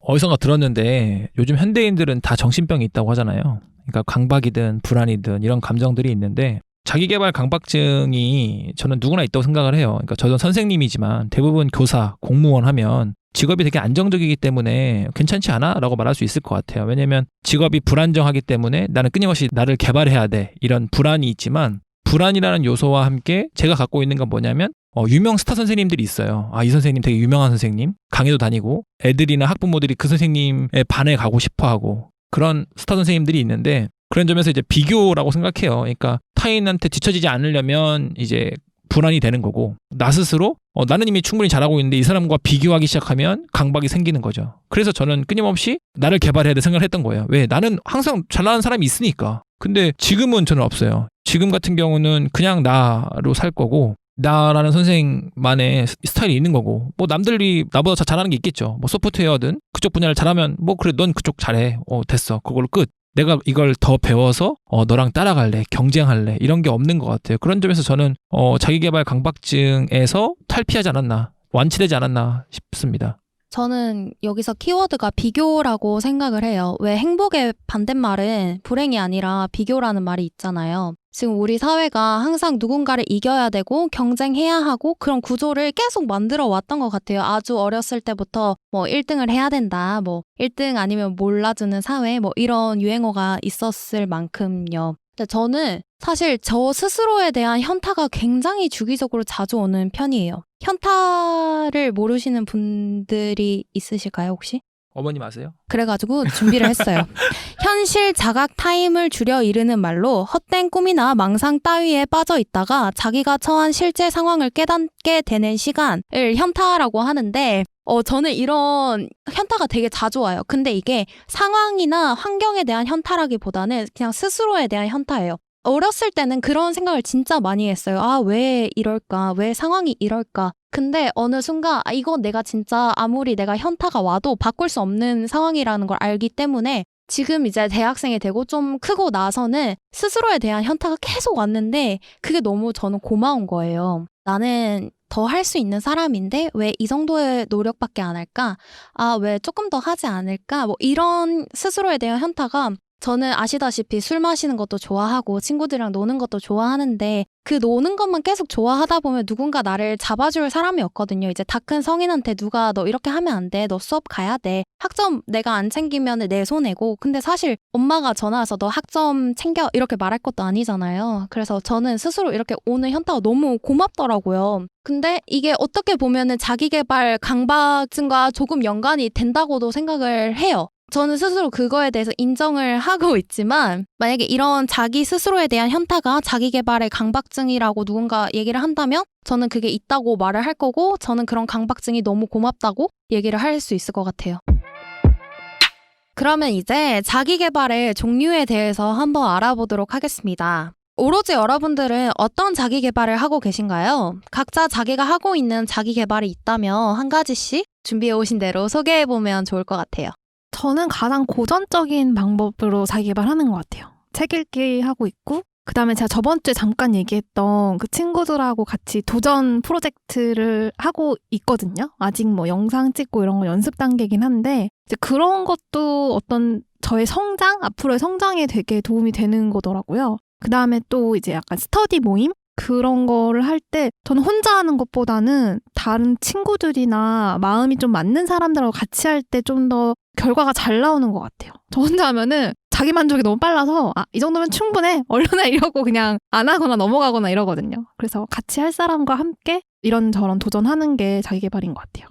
어디선가 들었는데 요즘 현대인들은 다 정신병이 있다고 하잖아요. 그러니까 강박이든 불안이든 이런 감정들이 있는데 자기계발 강박증이 저는 누구나 있다고 생각을 해요. 그러니까 저도 선생님이지만 대부분 교사, 공무원 하면 직업이 되게 안정적이기 때문에 괜찮지 않아? 라고 말할 수 있을 것 같아요. 왜냐면 직업이 불안정하기 때문에 나는 끊임없이 나를 개발해야 돼. 이런 불안이 있지만 불안이라는 요소와 함께 제가 갖고 있는 건 뭐냐면 유명 스타 선생님들이 있어요. 이 선생님 되게 유명한 선생님, 강의도 다니고 애들이나 학부모들이 그 선생님의 반에 가고 싶어하고 그런 스타 선생님들이 있는데 그런 점에서 이제 비교라고 생각해요. 그러니까 타인한테 뒤처지지 않으려면 이제 불안이 되는 거고 나 스스로 나는 이미 충분히 잘하고 있는데 이 사람과 비교하기 시작하면 강박이 생기는 거죠. 그래서 저는 끊임없이 나를 개발해야 돼 생각을 했던 거예요. 왜? 나는 항상 잘 나가는 사람이 있으니까. 근데 지금은 저는 없어요. 지금 같은 경우는 그냥 나로 살 거고 나라는 선생만의 스타일이 있는 거고 뭐 남들이 나보다 잘하는 게 있겠죠. 뭐 소프트웨어든 그쪽 분야를 잘하면 뭐 그래 넌 그쪽 잘해. 됐어. 그걸로 끝. 내가 이걸 더 배워서 너랑 따라갈래, 경쟁할래 이런 게 없는 것 같아요. 그런 점에서 저는 자기계발 강박증에서 탈피하지 않았나, 완치되지 않았나 싶습니다. 저는 여기서 키워드가 비교라고 생각을 해요. 왜 행복의 반대말은 불행이 아니라 비교라는 말이 있잖아요. 지금 우리 사회가 항상 누군가를 이겨야 되고 경쟁해야 하고 그런 구조를 계속 만들어 왔던 것 같아요. 아주 어렸을 때부터 뭐 1등을 해야 된다, 뭐 1등 아니면 몰라주는 사회, 뭐 이런 유행어가 있었을 만큼요. 근데 저는 사실 저 스스로에 대한 현타가 굉장히 주기적으로 자주 오는 편이에요. 현타를 모르시는 분들이 있으실까요, 혹시? 어머님 아세요? 그래가지고 준비를 했어요. 현실 자각 타임을 줄여 이르는 말로 헛된 꿈이나 망상 따위에 빠져 있다가 자기가 처한 실제 상황을 깨닫게 되는 시간을 현타라고 하는데 저는 이런 현타가 되게 자주 와요. 근데 이게 상황이나 환경에 대한 현타라기보다는 그냥 스스로에 대한 현타예요. 어렸을 때는 그런 생각을 진짜 많이 했어요. 왜 이럴까? 왜 상황이 이럴까? 근데 어느 순간 이건 내가 진짜 아무리 내가 현타가 와도 바꿀 수 없는 상황이라는 걸 알기 때문에 지금 이제 대학생이 되고 좀 크고 나서는 스스로에 대한 현타가 계속 왔는데 그게 너무 저는 고마운 거예요. 나는 더 할 수 있는 사람인데 왜 이 정도의 노력밖에 안 할까? 왜 조금 더 하지 않을까? 뭐 이런 스스로에 대한 현타가 저는 아시다시피 술 마시는 것도 좋아하고 친구들이랑 노는 것도 좋아하는데 그 노는 것만 계속 좋아하다 보면 누군가 나를 잡아줄 사람이 없거든요. 이제 다 큰 성인한테 누가 너 이렇게 하면 안 돼. 너 수업 가야 돼. 학점 내가 안 챙기면 내 손해고. 근데 사실 엄마가 전화 와서 너 학점 챙겨 이렇게 말할 것도 아니잖아요. 그래서 저는 스스로 이렇게 오는 현타가 너무 고맙더라고요. 근데 이게 어떻게 보면은 자기계발 강박증과 조금 연관이 된다고도 생각을 해요. 저는 스스로 그거에 대해서 인정을 하고 있지만 만약에 이런 자기 스스로에 대한 현타가 자기계발의 강박증이라고 누군가 얘기를 한다면 저는 그게 있다고 말을 할 거고 저는 그런 강박증이 너무 고맙다고 얘기를 할 수 있을 것 같아요. 그러면 이제 자기계발의 종류에 대해서 한번 알아보도록 하겠습니다. 오로지 여러분들은 어떤 자기계발을 하고 계신가요? 각자 자기가 하고 있는 자기계발이 있다면 한 가지씩 준비해 오신 대로 소개해보면 좋을 것 같아요. 저는 가장 고전적인 방법으로 자기계발하는 것 같아요. 책 읽기 하고 있고 그다음에 제가 저번 주에 잠깐 얘기했던 그 친구들하고 같이 도전 프로젝트를 하고 있거든요. 아직 뭐 영상 찍고 이런 거 연습 단계긴 한데 이제 그런 것도 어떤 저의 성장, 앞으로의 성장에 되게 도움이 되는 거더라고요. 그다음에 또 이제 약간 스터디 모임? 그런 거를 할 때 저는 혼자 하는 것보다는 다른 친구들이나 마음이 좀 맞는 사람들하고 같이 할 때 좀 더 결과가 잘 나오는 것 같아요. 저 혼자 하면은 자기 만족이 너무 빨라서 이 정도면 충분해 얼른 해 이러고 그냥 안 하거나 넘어가거나 이러거든요. 그래서 같이 할 사람과 함께 이런저런 도전하는 게 자기계발인 것 같아요.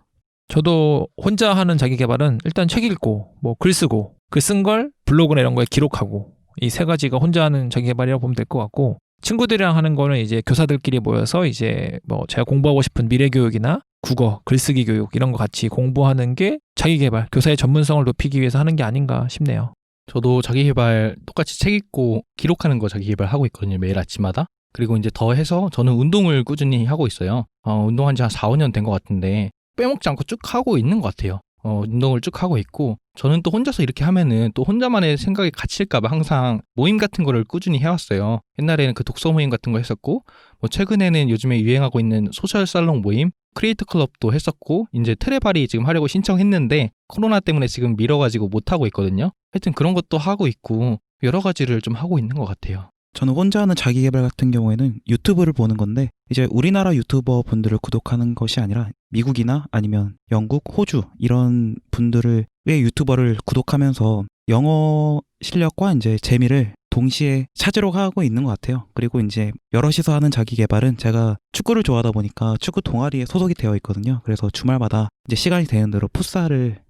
저도 혼자 하는 자기계발은 일단 책 읽고 뭐 글 쓰고 글 쓴 걸 블로그나 이런 거에 기록하고 이 세 가지가 혼자 하는 자기계발이라고 보면 될 것 같고 친구들이랑 하는 거는 이제 교사들끼리 모여서 이제 뭐 제가 공부하고 싶은 미래교육이나 국어, 글쓰기 교육 이런 거 같이 공부하는 게 자기계발, 교사의 전문성을 높이기 위해서 하는 게 아닌가 싶네요. 저도 자기계발 똑같이 책 읽고 기록하는 거 자기계발 하고 있거든요. 매일 아침마다. 그리고 이제 더 해서 저는 운동을 꾸준히 하고 있어요. 운동한 지 한 4, 5년 된 것 같은데 빼먹지 않고 쭉 하고 있는 것 같아요. 운동을 쭉 하고 있고 저는 또 혼자서 이렇게 하면은 또 혼자만의 생각이 갇힐까봐 항상 모임 같은 거를 꾸준히 해왔어요. 옛날에는 그 독서 모임 같은 거 했었고 뭐 최근에는 요즘에 유행하고 있는 소셜 살롱 모임 크리에이터 클럽도 했었고 이제 트레바리 지금 하려고 신청했는데 코로나 때문에 지금 미뤄가지고 못하고 있거든요. 하여튼 그런 것도 하고 있고 여러 가지를 좀 하고 있는 것 같아요. 저는 혼자 하는 자기 개발 같은 경우에는 유튜브를 보는 건데 이제 우리나라 유튜버 분들을 구독하는 것이 아니라 미국이나 아니면 영국, 호주 이런 분들의 유튜버를 구독하면서 영어 실력과 이제 재미를 동시에 찾으러 가고 있는 것 같아요. 그리고 이제 여럿이서 하는 자기 개발은 제가 축구를 좋아하다 보니까 축구 동아리에 소속이 되어 있거든요. 그래서 주말마다 이제 시간이 되는 대로 풋살을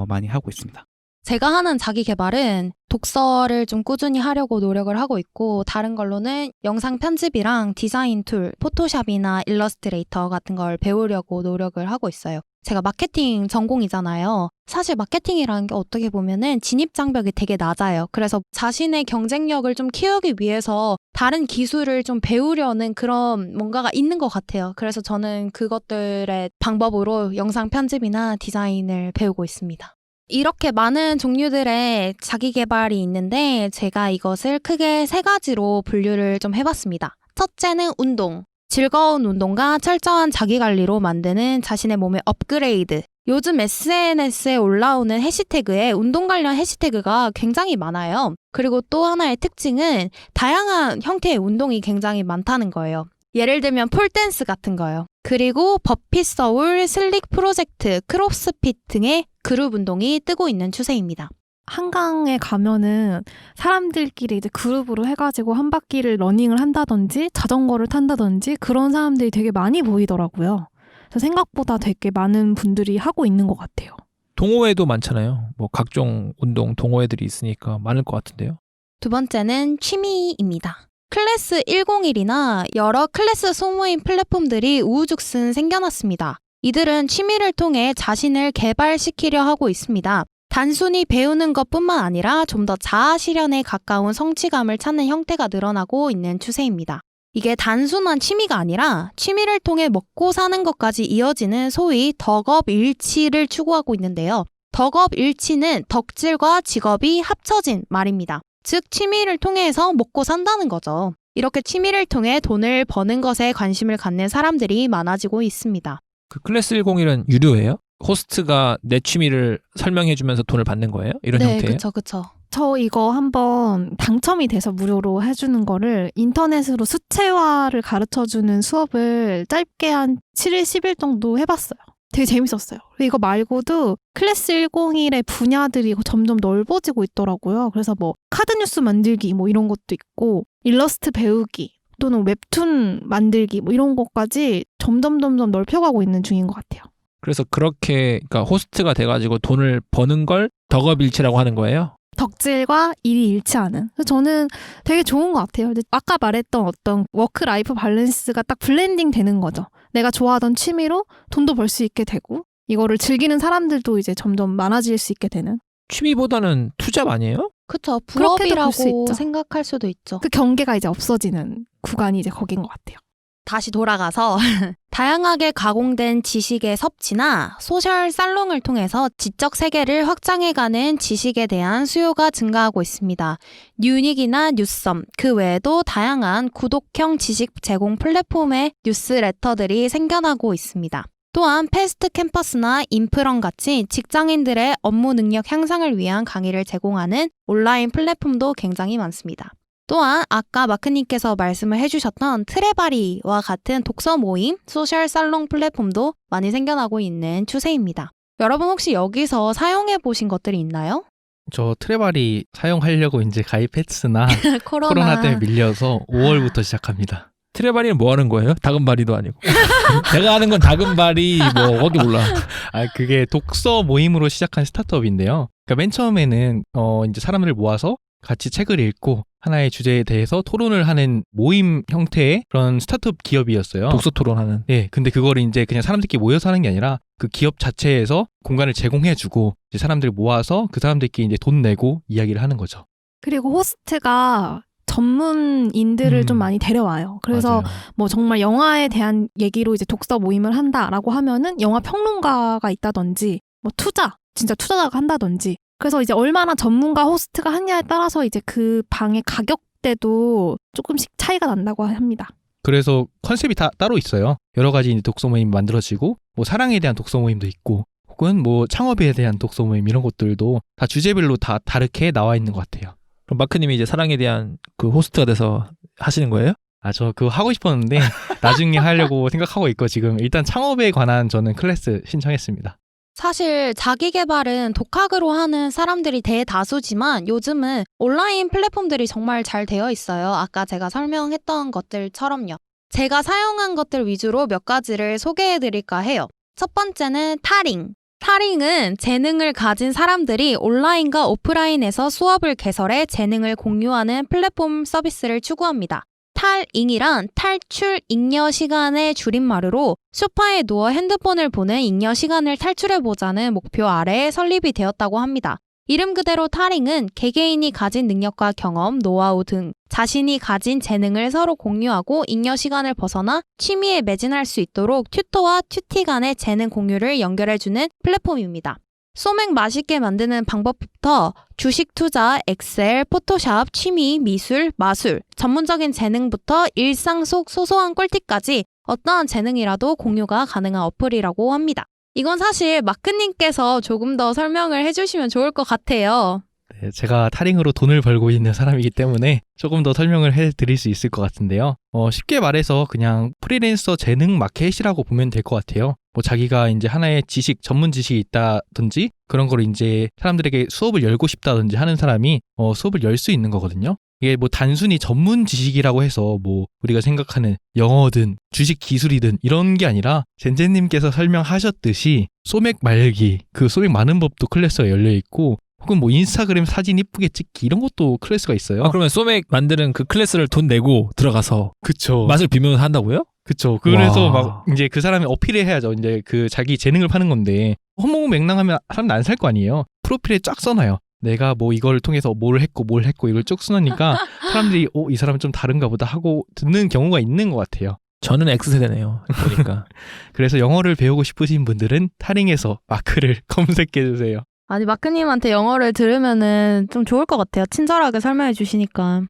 많이 하고 있습니다. 제가 하는 자기 개발은 독서를 좀 꾸준히 하려고 노력을 하고 있고 다른 걸로는 영상 편집이랑 디자인 툴, 포토샵이나 일러스트레이터 같은 걸 배우려고 노력을 하고 있어요. 제가 마케팅 전공이잖아요. 사실 마케팅이라는 게 어떻게 보면은 진입 장벽이 되게 낮아요. 그래서 자신의 경쟁력을 좀 키우기 위해서 다른 기술을 좀 배우려는 그런 뭔가가 있는 것 같아요. 그래서 저는 그것들의 방법으로 영상 편집이나 디자인을 배우고 있습니다. 이렇게 많은 종류들의 자기 개발이 있는데 제가 이것을 크게 3가지로 분류를 좀 해봤습니다. 첫째는 운동. 즐거운 운동과 철저한 자기관리로 만드는 자신의 몸의 업그레이드. 요즘 SNS에 올라오는 해시태그에 운동 관련 해시태그가 굉장히 많아요. 그리고 또 하나의 특징은 다양한 형태의 운동이 굉장히 많다는 거예요. 예를 들면 폴댄스 같은 거요. 그리고 버핏 서울, 슬릭 프로젝트, 크로스핏 등의 그룹 운동이 뜨고 있는 추세입니다. 한강에 가면은 사람들끼리 이제 그룹으로 해가지고 한 바퀴를 러닝을 한다든지 자전거를 탄다든지 그런 사람들이 되게 많이 보이더라고요. 그래서 생각보다 되게 많은 분들이 하고 있는 것 같아요. 동호회도 많잖아요. 뭐 각종 운동 동호회들이 있으니까 많을 것 같은데요. 두 번째는 취미입니다. 클래스 101이나 여러 클래스 소모임 플랫폼들이 우후죽순 생겨났습니다. 이들은 취미를 통해 자신을 개발시키려 하고 있습니다. 단순히 배우는 것뿐만 아니라 좀 더 자아 실현에 가까운 성취감을 찾는 형태가 늘어나고 있는 추세입니다. 이게 단순한 취미가 아니라 취미를 통해 먹고 사는 것까지 이어지는 소위 덕업일치를 추구하고 있는데요. 덕업일치는 덕질과 직업이 합쳐진 말입니다. 즉 취미를 통해서 먹고 산다는 거죠. 이렇게 취미를 통해 돈을 버는 것에 관심을 갖는 사람들이 많아지고 있습니다. 그 클래스 101은 유료예요? 호스트가 내 취미를 설명해주면서 돈을 받는 거예요? 이런 네, 형태예요? 그쵸. 저 이거 한번 당첨이 돼서 무료로 해주는 거를 인터넷으로 수채화를 가르쳐주는 수업을 짧게 한 7일, 10일 정도 해봤어요. 되게 재밌었어요. 이거 말고도 클래스 101의 분야들이 점점 넓어지고 있더라고요. 그래서 뭐 카드 뉴스 만들기 뭐 이런 것도 있고 일러스트 배우기 또는 웹툰 만들기 뭐 이런 것까지 점점 넓혀가고 있는 중인 것 같아요. 그래서 그렇게 그러니까 호스트가 돼가지고 돈을 버는 걸 덕업일치라고 하는 거예요? 덕질과 일이 일치하는. 그래서 저는 되게 좋은 것 같아요. 아까 말했던 어떤 워크라이프 밸런스가 딱 블렌딩 되는 거죠. 내가 좋아하던 취미로 돈도 벌 수 있게 되고 이거를 즐기는 사람들도 이제 점점 많아질 수 있게 되는. 취미보다는 투잡 아니에요? 그쵸. 그렇게도 볼수 부업이라고 있죠. 생각할 수도 있죠. 그 경계가 이제 없어지는 구간이 이제 거긴 것 같아요. 다시 돌아가서 다양하게 가공된 지식의 섭취나 소셜 살롱을 통해서 지적 세계를 확장해가는 지식에 대한 수요가 증가하고 있습니다. 뉴닉이나 뉴썸, 그 외에도 다양한 구독형 지식 제공 플랫폼의 뉴스레터들이 생겨나고 있습니다. 또한 패스트 캠퍼스나 인프런 같이 직장인들의 업무 능력 향상을 위한 강의를 제공하는 온라인 플랫폼도 굉장히 많습니다. 또한 아까 마크님께서 말씀을 해주셨던 트레바리와 같은 독서 모임, 소셜 살롱 플랫폼도 많이 생겨나고 있는 추세입니다. 여러분 혹시 여기서 사용해보신 것들이 있나요? 저 트레바리 사용하려고 이제 가입했으나 코로나 때문에 밀려서 5월부터 시작합니다. 트레바리는 뭐 하는 거예요? 다금바리도 아니고. 내가 하는 건 다금바리 뭐 어디 몰라. 그게 독서 모임으로 시작한 스타트업인데요. 그러니까 맨 처음에는 이제 사람들을 모아서 같이 책을 읽고 하나의 주제에 대해서 토론을 하는 모임 형태의 그런 스타트업 기업이었어요. 독서 토론하는. 네, 근데 그거를 이제 그냥 사람들끼리 모여서 하는 게 아니라 그 기업 자체에서 공간을 제공해주고 이제 사람들을 모아서 그 사람들끼리 이제 돈 내고 이야기를 하는 거죠. 그리고 호스트가 전문인들을 좀 많이 데려와요. 그래서 맞아요. 뭐 정말 영화에 대한 얘기로 이제 독서 모임을 한다라고 하면은 영화 평론가가 있다든지 뭐 진짜 투자자가 한다든지. 그래서 이제 얼마나 전문가 호스트가 하냐에 따라서 이제 그 방의 가격대도 조금씩 차이가 난다고 합니다. 그래서 컨셉이 다 따로 있어요. 여러 가지 이제 독서 모임이 만들어지고 뭐 사랑에 대한 독서 모임도 있고 혹은 뭐 창업에 대한 독서 모임 이런 것들도 다 주제별로 다 다르게 나와 있는 것 같아요. 그럼 마크님이 이제 사랑에 대한 그 호스트가 돼서 하시는 거예요? 저 그거 하고 싶었는데 나중에 하려고 생각하고 있고 지금 일단 창업에 관한 저는 클래스 신청했습니다. 사실 자기 개발은 독학으로 하는 사람들이 대다수지만 요즘은 온라인 플랫폼들이 정말 잘 되어 있어요. 아까 제가 설명했던 것들처럼요. 제가 사용한 것들 위주로 몇 가지를 소개해 드릴까 해요. 첫 번째는 타링. 타링은 재능을 가진 사람들이 온라인과 오프라인에서 수업을 개설해 재능을 공유하는 플랫폼 서비스를 추구합니다. 탈잉이란 탈출 잉여 시간의 줄임말로 소파에 누워 핸드폰을 보는 잉여 시간을 탈출해보자는 목표 아래 설립이 되었다고 합니다. 이름 그대로 타링은 개개인이 가진 능력과 경험, 노하우 등 자신이 가진 재능을 서로 공유하고 잉여 시간을 벗어나 취미에 매진할 수 있도록 튜터와 튜티 간의 재능 공유를 연결해주는 플랫폼입니다. 소맥 맛있게 만드는 방법부터 주식 투자, 엑셀, 포토샵, 취미, 미술, 마술, 전문적인 재능부터 일상 속 소소한 꿀팁까지 어떠한 재능이라도 공유가 가능한 어플이라고 합니다. 이건 사실 마크님께서 조금 더 설명을 해주시면 좋을 것 같아요. 네, 제가 타링으로 돈을 벌고 있는 사람이기 때문에 조금 더 설명을 해드릴 수 있을 것 같은데요. 쉽게 말해서 그냥 프리랜서 재능 마켓이라고 보면 될 것 같아요. 뭐 자기가 이제 하나의 전문 지식이 있다든지 그런 걸 이제 사람들에게 수업을 열고 싶다든지 하는 사람이 수업을 열 수 있는 거거든요. 이게 뭐 단순히 전문 지식이라고 해서 뭐 우리가 생각하는 영어든 주식 기술이든 이런 게 아니라 젠제님께서 설명하셨듯이 소맥 말기, 그 소맥 많은 법도 클래스가 열려 있고 혹은 뭐 인스타그램 사진 이쁘게 찍기 이런 것도 클래스가 있어요. 그러면 소맥 만드는 그 클래스를 돈 내고 들어가서 그쵸. 맛을 비면서 한다고요? 그쵸. 그래서 와. 막 이제 그 사람이 어필을 해야죠. 이제 그 자기 재능을 파는 건데 허무맹랑하면 사람들 안 살 거 아니에요. 프로필에 쫙 써놔요. 내가 뭐 이걸 통해서 뭘 했고 이걸 쭉 써놓으니까 사람들이 이 사람은 좀 다른가 보다 하고 듣는 경우가 있는 것 같아요. 저는 X세대네요. 그러니까. 그래서 영어를 배우고 싶으신 분들은 타링에서 마크를 검색해주세요. 아니, 마크님한테 영어를 들으면은 좀 좋을 것 같아요. 친절하게 설명해 주시니까.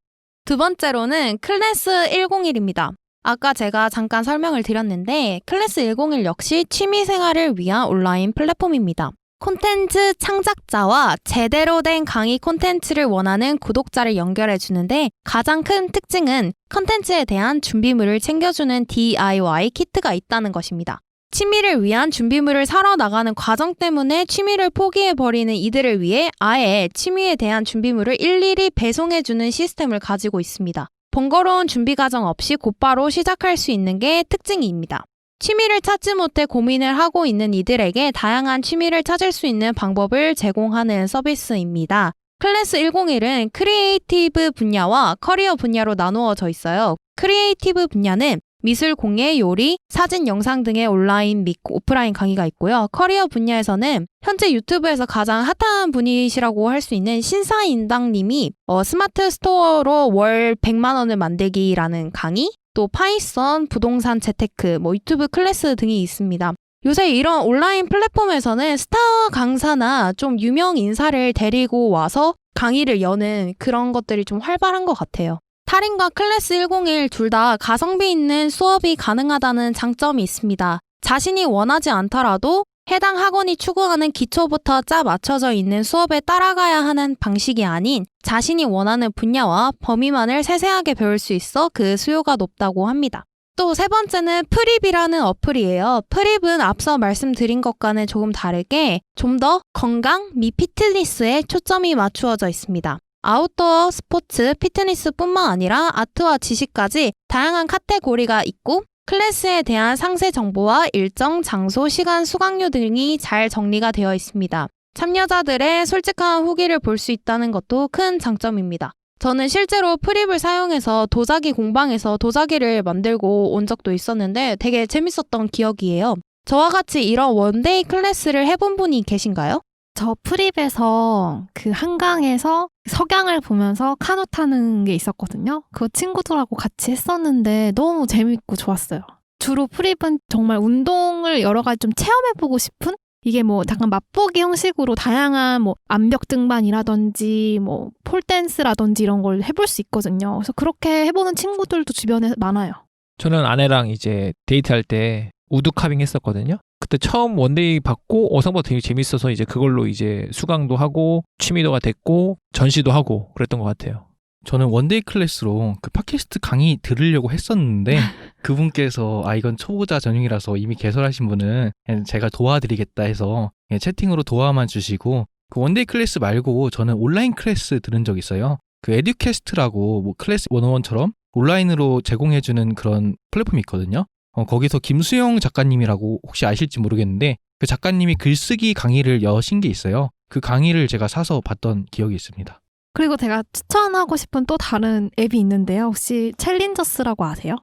두 번째로는 클래스 101입니다. 아까 제가 잠깐 설명을 드렸는데 클래스 101 역시 취미생활을 위한 온라인 플랫폼입니다. 콘텐츠 창작자와 제대로 된 강의 콘텐츠를 원하는 구독자를 연결해 주는데 가장 큰 특징은 콘텐츠에 대한 준비물을 챙겨주는 DIY 키트가 있다는 것입니다. 취미를 위한 준비물을 사러 나가는 과정 때문에 취미를 포기해버리는 이들을 위해 아예 취미에 대한 준비물을 일일이 배송해주는 시스템을 가지고 있습니다. 번거로운 준비 과정 없이 곧바로 시작할 수 있는 게 특징입니다. 취미를 찾지 못해 고민을 하고 있는 이들에게 다양한 취미를 찾을 수 있는 방법을 제공하는 서비스입니다. 클래스 101은 크리에이티브 분야와 커리어 분야로 나누어져 있어요. 크리에이티브 분야는 미술, 공예, 요리, 사진, 영상 등의 온라인 및 오프라인 강의가 있고요. 커리어 분야에서는 현재 유튜브에서 가장 핫한 분이시라고 할 수 있는 신사인당님이 스마트 스토어로 월 100만 원을 만들기라는 강의, 또 파이썬, 부동산 재테크, 유튜브 클래스 등이 있습니다. 요새 이런 온라인 플랫폼에서는 스타 강사나 좀 유명 인사를 데리고 와서 강의를 여는 그런 것들이 좀 활발한 것 같아요. 타링과 클래스 101 둘 다 가성비 있는 수업이 가능하다는 장점이 있습니다. 자신이 원하지 않더라도 해당 학원이 추구하는 기초부터 짜 맞춰져 있는 수업에 따라가야 하는 방식이 아닌 자신이 원하는 분야와 범위만을 세세하게 배울 수 있어 그 수요가 높다고 합니다. 또 세 번째는 프립이라는 어플이에요. 프립은 앞서 말씀드린 것과는 조금 다르게 좀 더 건강 및 피트니스에 초점이 맞추어져 있습니다. 아웃도어, 스포츠, 피트니스뿐만 아니라 아트와 지식까지 다양한 카테고리가 있고 클래스에 대한 상세 정보와 일정, 장소, 시간, 수강료 등이 잘 정리가 되어 있습니다. 참여자들의 솔직한 후기를 볼 수 있다는 것도 큰 장점입니다. 저는 실제로 프립을 사용해서 도자기 공방에서 도자기를 만들고 온 적도 있었는데 되게 재밌었던 기억이에요. 저와 같이 이런 원데이 클래스를 해본 분이 계신가요? 저 프립에서 그 한강에서 석양을 보면서 카누 타는 게 있었거든요. 그거 친구들하고 같이 했었는데 너무 재밌고 좋았어요. 주로 프립은 정말 운동을 여러 가지 좀 체험해보고 싶은 이게 뭐 잠깐 맛보기 형식으로 다양한 뭐 암벽 등반이라든지 뭐 폴댄스라든지 이런 걸 해볼 수 있거든요. 그래서 그렇게 해보는 친구들도 주변에 많아요. 저는 아내랑 이제 데이트할 때 우드 카빙 했었거든요. 그때 처음 원데이 받고 생각보다 되게 재밌어서 이제 그걸로 이제 수강도 하고 취미도가 됐고 전시도 하고 그랬던 것 같아요. 저는 원데이 클래스로 그 팟캐스트 강의 들으려고 했었는데 그분께서 이건 초보자 전용이라서 이미 개설하신 분은 그냥 제가 도와드리겠다 해서 그냥 채팅으로 도와만 주시고 그 원데이 클래스 말고 저는 온라인 클래스 들은 적 있어요. 그 에듀캐스트라고 뭐 클래스 101처럼 온라인으로 제공해주는 그런 플랫폼이 있거든요. 거기서 김수영 작가님이라고 혹시 아실지 모르겠는데 그 작가님이 글쓰기 강의를 여신 게 있어요. 그 강의를 제가 사서 봤던 기억이 있습니다. 그리고 제가 추천하고 싶은 또 다른 앱이 있는데요. 혹시 챌린저스라고 아세요?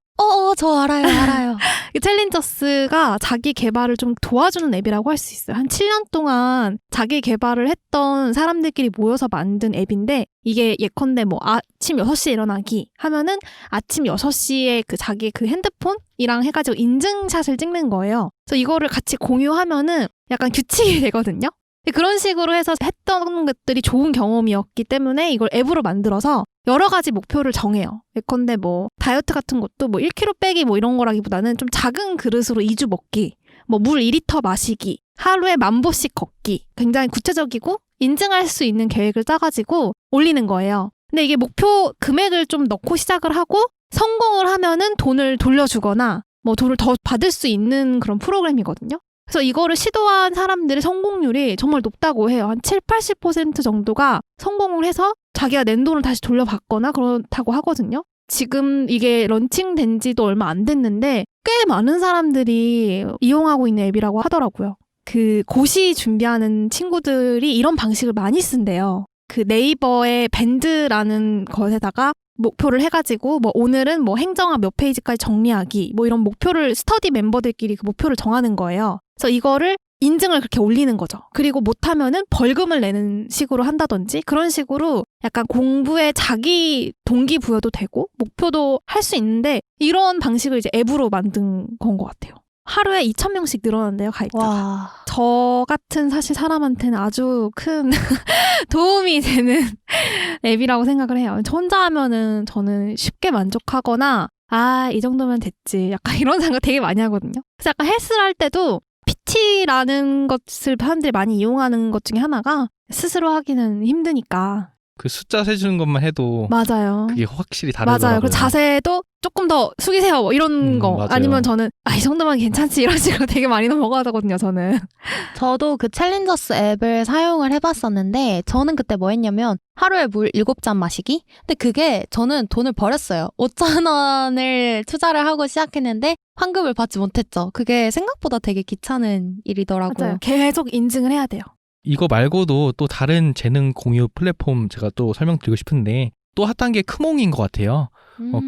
저 알아요. 이 챌린저스가 자기 개발을 좀 도와주는 앱이라고 할 수 있어요. 한 7년 동안 자기 개발을 했던 사람들끼리 모여서 만든 앱인데 이게 예컨대 뭐 아침 6시에 일어나기 하면은 아침 6시에 그 자기 그 핸드폰이랑 해가지고 인증샷을 찍는 거예요. 그래서 이거를 같이 공유하면은 약간 규칙이 되거든요. 그런 식으로 해서 했던 것들이 좋은 경험이었기 때문에 이걸 앱으로 만들어서 여러 가지 목표를 정해요. 예컨대 뭐 다이어트 같은 것도 뭐 1kg 빼기 뭐 이런 거라기보다는 좀 작은 그릇으로 2주 먹기, 뭐 물 2리터 마시기, 하루에 10,000보씩 걷기. 굉장히 구체적이고 인증할 수 있는 계획을 짜가지고 올리는 거예요. 근데 이게 목표 금액을 좀 넣고 시작을 하고 성공을 하면은 돈을 돌려주거나 뭐 돈을 더 받을 수 있는 그런 프로그램이거든요. 그래서 이거를 시도한 사람들의 성공률이 정말 높다고 해요. 한 70-80% 정도가 성공을 해서 자기가 낸 돈을 다시 돌려받거나 그렇다고 하거든요. 지금 이게 런칭된 지도 얼마 안 됐는데 꽤 많은 사람들이 이용하고 있는 앱이라고 하더라고요. 그 고시 준비하는 친구들이 이런 방식을 많이 쓴대요. 그 네이버의 밴드라는 것에다가 목표를 해가지고 뭐 오늘은 뭐 행정학 몇 페이지까지 정리하기 뭐 이런 목표를 스터디 멤버들끼리 그 목표를 정하는 거예요. 그래서 이거를 인증을 그렇게 올리는 거죠. 그리고 못하면은 벌금을 내는 식으로 한다든지 그런 식으로 약간 공부에 자기 동기부여도 되고 목표도 할 수 있는데 이런 방식을 이제 앱으로 만든 건 것 같아요. 하루에 2,000명씩 늘어난대요, 가입자가. 와. 저 같은 사실 사람한테는 아주 큰 도움이 되는 앱이라고 생각을 해요. 저 혼자 하면은 저는 쉽게 만족하거나 이 정도면 됐지. 약간 이런 생각 되게 많이 하거든요. 그래서 약간 헬스를 할 때도 PT라는 것을 사람들이 많이 이용하는 것 중에 하나가 스스로 하기는 힘드니까. 그 숫자 세주는 것만 해도 맞아요. 그게 확실히 다르더라고요. 맞아요. 그 자세도 조금 더 숙이세요. 뭐 이런 거. 맞아요. 아니면 저는 이 정도만 괜찮지 이런 식으로 되게 많이 넘어가거든요. 저는. 저도 그 챌린저스 앱을 사용을 해봤었는데 저는 그때 뭐 했냐면 하루에 물 7잔 마시기? 근데 그게 저는 돈을 버렸어요. 5,000원을 투자를 하고 시작했는데 환급을 받지 못했죠. 그게 생각보다 되게 귀찮은 일이더라고요. 맞아요. 계속 인증을 해야 돼요. 이거 말고도 또 다른 재능 공유 플랫폼 제가 또 설명드리고 싶은데 또 핫한 게 크몽인 것 같아요.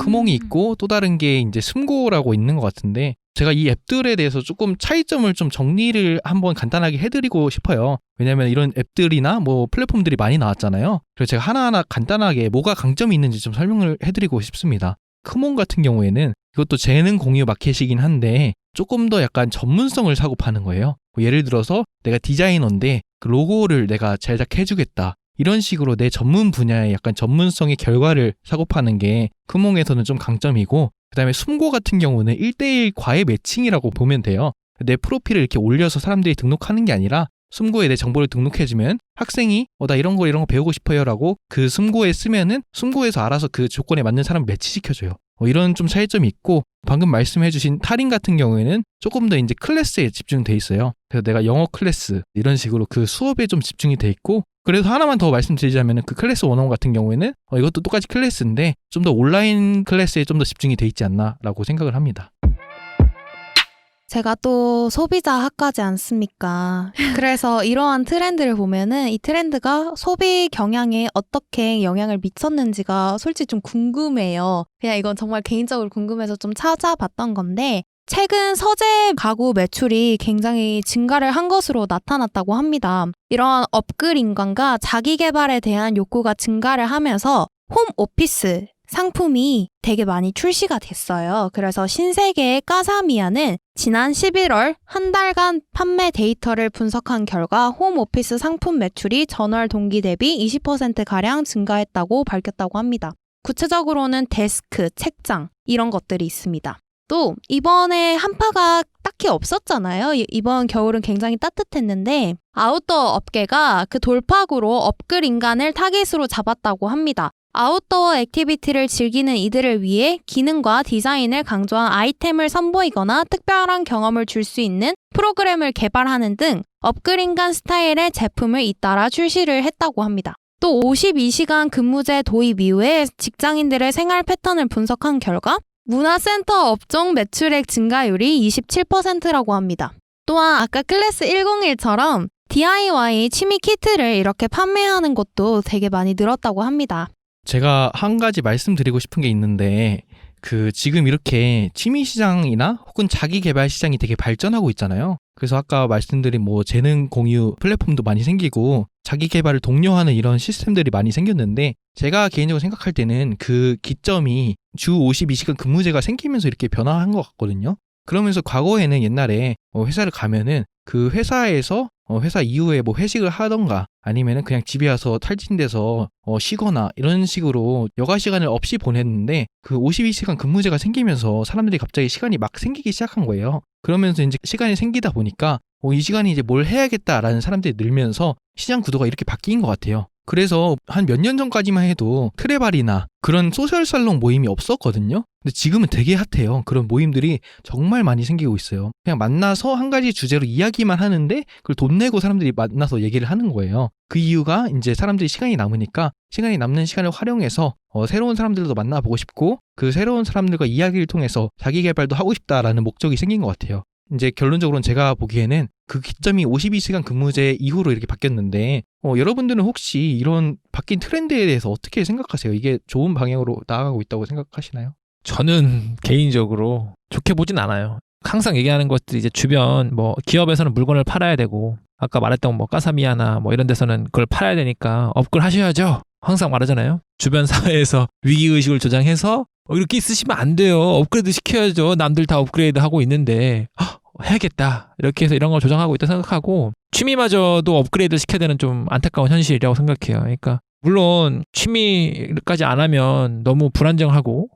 크몽이 있고 또 다른 게 이제 숨고라고 있는 것 같은데 제가 이 앱들에 대해서 조금 차이점을 좀 정리를 한번 간단하게 해드리고 싶어요. 왜냐하면 이런 앱들이나 뭐 플랫폼들이 많이 나왔잖아요. 그래서 제가 하나하나 간단하게 뭐가 강점이 있는지 좀 설명을 해드리고 싶습니다. 크몽 같은 경우에는 이것도 재능 공유 마켓이긴 한데 조금 더 약간 전문성을 사고 파는 거예요. 뭐 예를 들어서 내가 디자이너인데 그 로고를 내가 제작해주겠다. 이런 식으로 내 전문 분야의 약간 전문성의 결과를 사고 파는 게 크몽에서는 좀 강점이고 그 다음에 숨고 같은 경우는 1:1 과외 매칭이라고 보면 돼요. 내 프로필을 이렇게 올려서 사람들이 등록하는 게 아니라 숨고에 내 정보를 등록해주면 학생이 나 이런 거 배우고 싶어요 라고 그 숨고에 쓰면은 숨고에서 알아서 그 조건에 맞는 사람을 매치시켜줘요. 이런 좀 차이점이 있고 방금 말씀해주신 타린 같은 경우에는 조금 더 이제 클래스에 집중돼 있어요. 그래서 내가 영어 클래스 이런 식으로 그 수업에 좀 집중이 돼 있고 그래서 하나만 더 말씀드리자면 그 클래스 101 같은 경우에는 이것도 똑같이 클래스인데 좀 더 온라인 클래스에 좀 더 집중이 돼 있지 않나라고 생각을 합니다. 제가 또 소비자 학과지 않습니까? 그래서 이러한 트렌드를 보면은 이 트렌드가 소비 경향에 어떻게 영향을 미쳤는지가 솔직히 좀 궁금해요. 그냥 이건 정말 개인적으로 궁금해서 좀 찾아봤던 건데 최근 서재 가구 매출이 굉장히 증가를 한 것으로 나타났다고 합니다. 이런 업글 인간과 자기 개발에 대한 욕구가 증가를 하면서 홈 오피스 상품이 되게 많이 출시가 됐어요. 그래서 신세계의 까사미아는 지난 11월 한 달간 판매 데이터를 분석한 결과 홈오피스 상품 매출이 전월 동기 대비 20%가량 증가했다고 밝혔다고 합니다. 구체적으로는 데스크, 책장 이런 것들이 있습니다. 또 이번에 한파가 딱히 없었잖아요. 이번 겨울은 굉장히 따뜻했는데 아웃도어 업계가 그 돌파구로 업글 인간을 타깃으로 잡았다고 합니다. 아웃도어 액티비티를 즐기는 이들을 위해 기능과 디자인을 강조한 아이템을 선보이거나 특별한 경험을 줄 수 있는 프로그램을 개발하는 등 업글 인간 스타일의 제품을 잇따라 출시를 했다고 합니다. 또 52시간 근무제 도입 이후에 직장인들의 생활 패턴을 분석한 결과 문화센터 업종 매출액 증가율이 27%라고 합니다. 또한 아까 클래스 101처럼 DIY 취미 키트를 이렇게 판매하는 곳도 되게 많이 늘었다고 합니다. 제가 한 가지 말씀드리고 싶은 게 있는데 지금 이렇게 취미 시장이나 혹은 자기 개발 시장이 되게 발전하고 있잖아요. 그래서 아까 말씀드린 재능 공유 플랫폼도 많이 생기고 자기 개발을 독려하는 이런 시스템들이 많이 생겼는데 제가 개인적으로 생각할 때는 그 기점이 주 52시간 근무제가 생기면서 이렇게 변화한 것 같거든요. 그러면서 과거에는 옛날에 회사를 가면은 그 회사에서 회사 이후에 회식을 하던가 아니면은 그냥 집에 와서 탈진돼서 쉬거나 이런 식으로 여가 시간을 없이 보냈는데 그 52시간 근무제가 생기면서 사람들이 갑자기 시간이 막 생기기 시작한 거예요. 그러면서 이제 시간이 생기다 보니까 이 시간이 이제 뭘 해야겠다라는 사람들이 늘면서 시장 구도가 이렇게 바뀐 것 같아요. 그래서 한 몇 년 전까지만 해도 트레발이나 그런 소셜살롱 모임이 없었거든요. 근데 지금은 되게 핫해요. 그런 모임들이 정말 많이 생기고 있어요. 그냥 만나서 한 가지 주제로 이야기만 하는데 그걸 돈 내고 사람들이 만나서 얘기를 하는 거예요. 그 이유가 이제 사람들이 시간이 남으니까 시간이 남는 시간을 활용해서 새로운 사람들도 만나보고 싶고 그 새로운 사람들과 이야기를 통해서 자기 개발도 하고 싶다라는 목적이 생긴 것 같아요. 이제 결론적으로는 제가 보기에는 그 기점이 52시간 근무제 이후로 이렇게 바뀌었는데 여러분들은 혹시 이런 바뀐 트렌드에 대해서 어떻게 생각하세요? 이게 좋은 방향으로 나아가고 있다고 생각하시나요? 저는 개인적으로 좋게 보진 않아요. 항상 얘기하는 것들이 이제 주변 기업에서는 물건을 팔아야 되고 아까 말했던 까사미아나 이런 데서는 그걸 팔아야 되니까 업글 하셔야죠. 항상 말하잖아요. 주변 사회에서 위기의식을 조장해서 이렇게 있으시면 안 돼요. 업그레이드 시켜야죠. 남들 다 업그레이드 하고 있는데 해야겠다. 이렇게 해서 이런 걸 조장하고 있다 생각하고 취미마저도 업그레이드 시켜야 되는 좀 안타까운 현실이라고 생각해요. 그러니까 물론 취미까지 안 하면 너무 불안정하고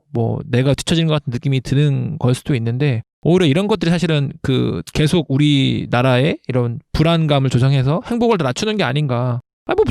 내가 뒤처지는 것 같은 느낌이 드는 걸 수도 있는데 오히려 이런 것들이 사실은 계속 우리나라의 이런 불안감을 조장해서 행복을 더 낮추는 게 아닌가.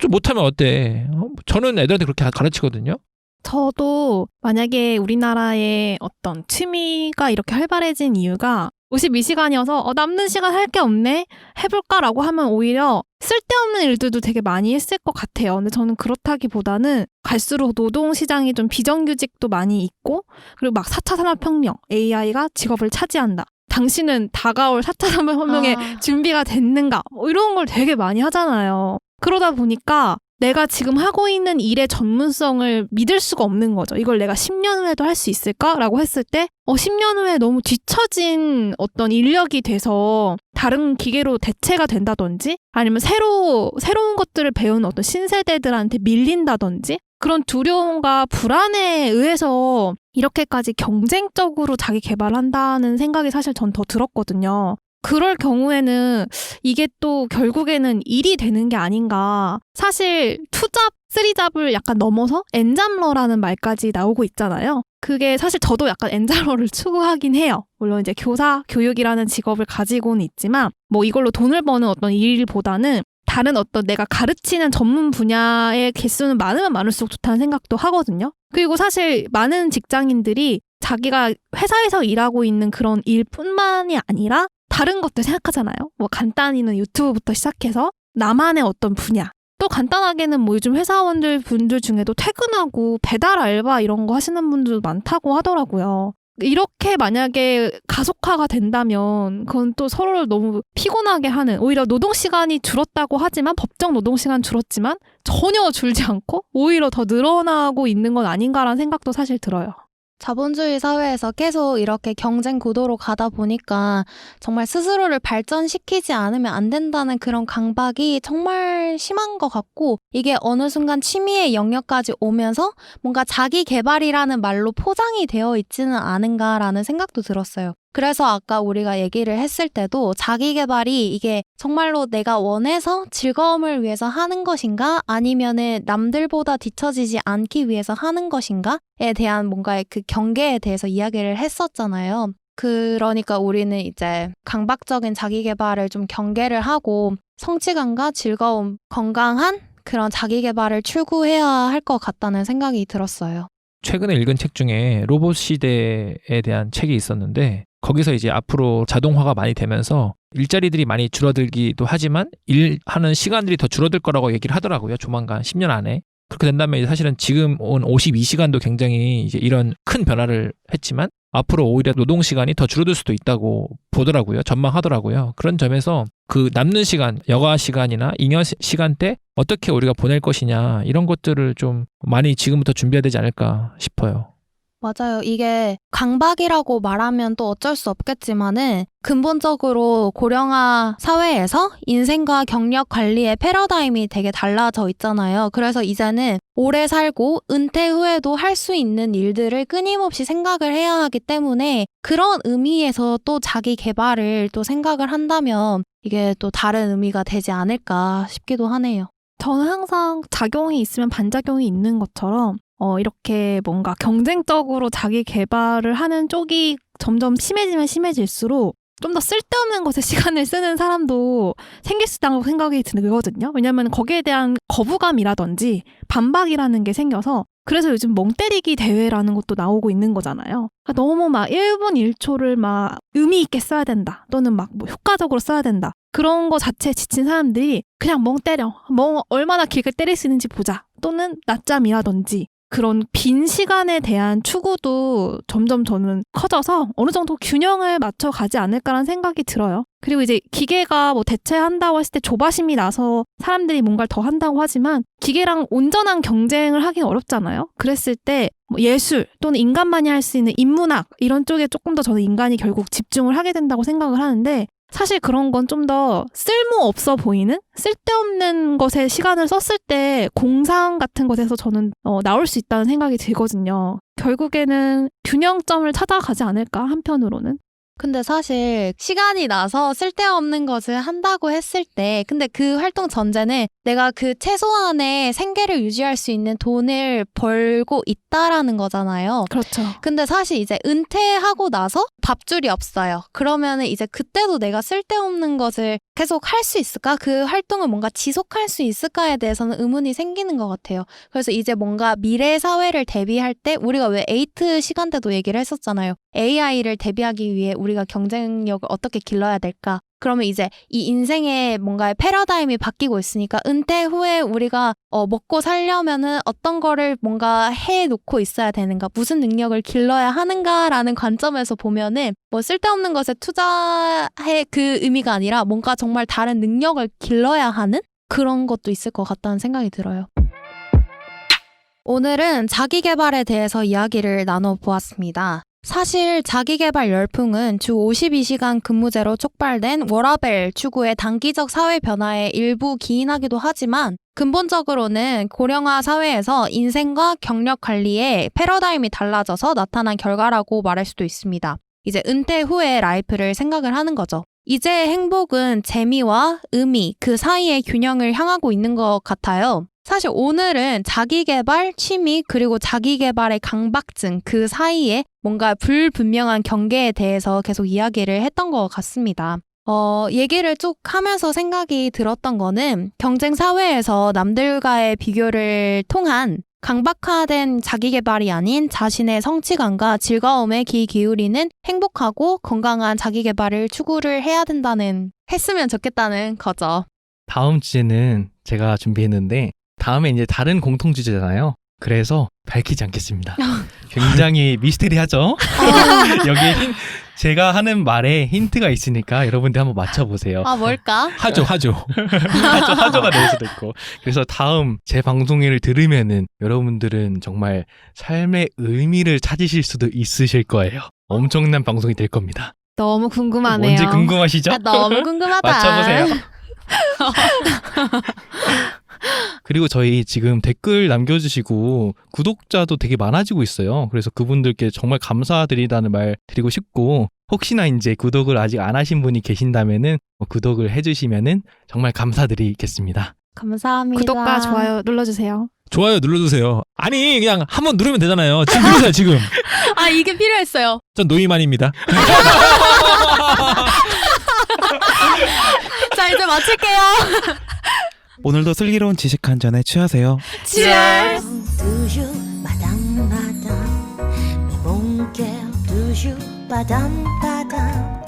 좀 못하면 어때? 저는 애들한테 그렇게 가르치거든요. 저도 만약에 우리나라의 어떤 취미가 이렇게 활발해진 이유가 52시간이어서 남는 시간 할 게 없네? 해볼까라고 하면 오히려 쓸데없는 일들도 되게 많이 했을 것 같아요. 근데 저는 그렇다기보다는 갈수록 노동시장이 좀 비정규직도 많이 있고 그리고 막 4차 산업혁명, AI가 직업을 차지한다. 당신은 다가올 4차 산업혁명에 준비가 됐는가? 이런 걸 되게 많이 하잖아요. 그러다 보니까 내가 지금 하고 있는 일의 전문성을 믿을 수가 없는 거죠. 이걸 내가 10년 후에도 할 수 있을까라고 했을 때 10년 후에 너무 뒤처진 어떤 인력이 돼서 다른 기계로 대체가 된다든지 아니면 새로운 것들을 배우는 어떤 신세대들한테 밀린다든지 그런 두려움과 불안에 의해서 이렇게까지 경쟁적으로 자기 개발한다는 생각이 사실 전 더 들었거든요. 그럴 경우에는 이게 또 결국에는 일이 되는 게 아닌가. 사실 2잡, 3잡을 약간 넘어서 N잡러라는 말까지 나오고 있잖아요. 그게 사실 저도 약간 N잡러를 추구하긴 해요. 물론 이제 교육이라는 직업을 가지고는 있지만 이걸로 돈을 버는 어떤 일보다는 다른 어떤 내가 가르치는 전문 분야의 개수는 많으면 많을수록 좋다는 생각도 하거든요. 그리고 사실 많은 직장인들이 자기가 회사에서 일하고 있는 그런 일뿐만이 아니라 다른 것들 생각하잖아요. 간단히는 유튜브부터 시작해서 나만의 어떤 분야. 또 간단하게는 요즘 분들 중에도 퇴근하고 배달 알바 이런 거 하시는 분들도 많다고 하더라고요. 이렇게 만약에 가속화가 된다면 그건 또 서로를 너무 피곤하게 하는 오히려 노동시간이 줄었다고 하지만 법정 노동시간 줄었지만 전혀 줄지 않고 오히려 더 늘어나고 있는 건 아닌가라는 생각도 사실 들어요. 자본주의 사회에서 계속 이렇게 경쟁 구도로 가다 보니까 정말 스스로를 발전시키지 않으면 안 된다는 그런 강박이 정말 심한 것 같고, 이게 어느 순간 취미의 영역까지 오면서 뭔가 자기 개발이라는 말로 포장이 되어 있지는 않은가라는 생각도 들었어요. 그래서 아까 우리가 얘기를 했을 때도 자기 개발이 이게 정말로 내가 원해서 즐거움을 위해서 하는 것인가, 아니면은 남들보다 뒤처지지 않기 위해서 하는 것인가에 대한 뭔가의 그 경계에 대해서 이야기를 했었잖아요. 그러니까 우리는 이제 강박적인 자기 개발을 좀 경계를 하고 성취감과 즐거움, 건강한 그런 자기 개발을 추구해야 할 것 같다는 생각이 들었어요. 최근에 읽은 책 중에 로봇 시대에 대한 책이 있었는데, 거기서 이제 앞으로 자동화가 많이 되면서 일자리들이 많이 줄어들기도 하지만 일하는 시간들이 더 줄어들 거라고 얘기를 하더라고요. 조만간 10년 안에. 그렇게 된다면 사실은 지금 온 52시간도 굉장히 이제 이런 큰 변화를 했지만 앞으로 오히려 노동 시간이 더 줄어들 수도 있다고 보더라고요. 전망하더라고요. 그런 점에서 그 남는 시간, 여가 시간이나 잉여 시간 때 어떻게 우리가 보낼 것이냐, 이런 것들을 좀 많이 지금부터 준비해야 되지 않을까 싶어요. 맞아요. 이게 강박이라고 말하면 또 어쩔 수 없겠지만은 근본적으로 고령화 사회에서 인생과 경력 관리의 패러다임이 되게 달라져 있잖아요. 그래서 이제는 오래 살고 은퇴 후에도 할 수 있는 일들을 끊임없이 생각을 해야 하기 때문에 그런 의미에서 또 자기 개발을 또 생각을 한다면 이게 또 다른 의미가 되지 않을까 싶기도 하네요. 저는 항상 작용이 있으면 반작용이 있는 것처럼 이렇게 뭔가 경쟁적으로 자기 개발을 하는 쪽이 점점 심해지면 심해질수록 좀 더 쓸데없는 것에 시간을 쓰는 사람도 생길 수 있다고 생각이 들거든요. 왜냐하면 거기에 대한 거부감이라든지 반박이라는 게 생겨서, 그래서 요즘 멍 때리기 대회라는 것도 나오고 있는 거잖아요. 그러니까 너무 막 1분 1초를 막 의미 있게 써야 된다, 또는 막 뭐 효과적으로 써야 된다, 그런 거 자체에 지친 사람들이 그냥 멍 때려, 멍 얼마나 길게 때릴 수 있는지 보자, 또는 낮잠이라든지 그런 빈 시간에 대한 추구도 점점 저는 커져서 어느 정도 균형을 맞춰가지 않을까라는 생각이 들어요. 그리고 이제 기계가 뭐 대체한다고 했을 때 조바심이 나서 사람들이 뭔가를 더 한다고 하지만 기계랑 온전한 경쟁을 하기는 어렵잖아요. 그랬을 때 뭐 예술 또는 인간만이 할 수 있는 인문학 이런 쪽에 조금 더 저는 인간이 결국 집중을 하게 된다고 생각을 하는데, 사실 그런 건 좀 더 쓸모없어 보이는, 쓸데없는 것에 시간을 썼을 때 공상 같은 것에서 저는 나올 수 있다는 생각이 들거든요. 결국에는 균형점을 찾아가지 않을까, 한편으로는. 근데 사실 시간이 나서 쓸데없는 것을 한다고 했을 때, 근데 그 활동 전제는 내가 그 최소한의 생계를 유지할 수 있는 돈을 벌고 있다라는 거잖아요. 그렇죠. 근데 사실 이제 은퇴하고 나서 밥줄이 없어요. 그러면은 이제 그때도 내가 쓸데없는 것을 계속 할 수 있을까? 그 활동을 뭔가 지속할 수 있을까에 대해서는 의문이 생기는 것 같아요. 그래서 이제 뭔가 미래 사회를 대비할 때 우리가 왜 에이트 시간 때도 얘기를 했었잖아요. AI를 대비하기 위해 우리가 경쟁력을 어떻게 길러야 될까? 그러면 이제 이 인생의 뭔가의 패러다임이 바뀌고 있으니까 은퇴 후에 우리가 먹고 살려면은 어떤 거를 뭔가 해놓고 있어야 되는가, 무슨 능력을 길러야 하는가라는 관점에서 보면은 뭐 쓸데없는 것에 투자해 그 의미가 아니라 뭔가 정말 다른 능력을 길러야 하는 그런 것도 있을 것 같다는 생각이 들어요. 오늘은 자기 개발에 대해서 이야기를 나눠보았습니다. 사실 자기개발 열풍은 주 52시간 근무제로 촉발된 워라밸 추구의 단기적 사회 변화에 일부 기인하기도 하지만 근본적으로는 고령화 사회에서 인생과 경력 관리의 패러다임이 달라져서 나타난 결과라고 말할 수도 있습니다. 이제 은퇴 후의 라이프를 생각을 하는 거죠. 이제 행복은 재미와 의미 그 사이의 균형을 향하고 있는 것 같아요. 사실 오늘은 자기개발, 취미, 그리고 자기개발의 강박증 그 사이에 뭔가 불분명한 경계에 대해서 계속 이야기를 했던 것 같습니다. 얘기를 쭉 하면서 생각이 들었던 거는 경쟁 사회에서 남들과의 비교를 통한 강박화된 자기개발이 아닌 자신의 성취감과 즐거움에 귀 기울이는 행복하고 건강한 자기개발을 추구를 해야 된다는, 했으면 좋겠다는 거죠. 다음 주제는 제가 준비했는데 다음에 이제 다른 공통 주제잖아요. 그래서 밝히지 않겠습니다. 굉장히 미스테리하죠? 여기에 제가 하는 말에 힌트가 있으니까 여러분들 한번 맞춰보세요. 아, 뭘까? 하죠. 하조가 될 수도 있고. 그래서 다음 제 방송회를 들으면은 여러분들은 정말 삶의 의미를 찾으실 수도 있으실 거예요. 엄청난 방송이 될 겁니다. 너무 궁금하네요. 뭔지 궁금하시죠? 아, 너무 궁금하다. 맞춰보세요. 그리고 저희 지금 댓글 남겨주시고 구독자도 되게 많아지고 있어요. 그래서 그분들께 정말 감사드리다는 말 드리고 싶고, 혹시나 이제 구독을 아직 안 하신 분이 계신다면은 구독을 해주시면은 정말 감사드리겠습니다. 감사합니다. 구독과 좋아요 눌러주세요. 좋아요 눌러주세요. 아니 그냥 한번 누르면 되잖아요. 지금 누르세요 지금. 아, 이게 필요했어요. 전 노이만입니다. 자, 이제 마칠게요. 오늘도 슬기로운 지식 한 잔에 취하세요. Cheers. Toujours madame, madame, mais mon cœur toujours padam, padam.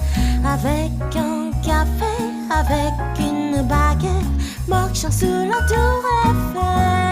Avec un café, avec une baguette, marchant sous la tour Eiffel.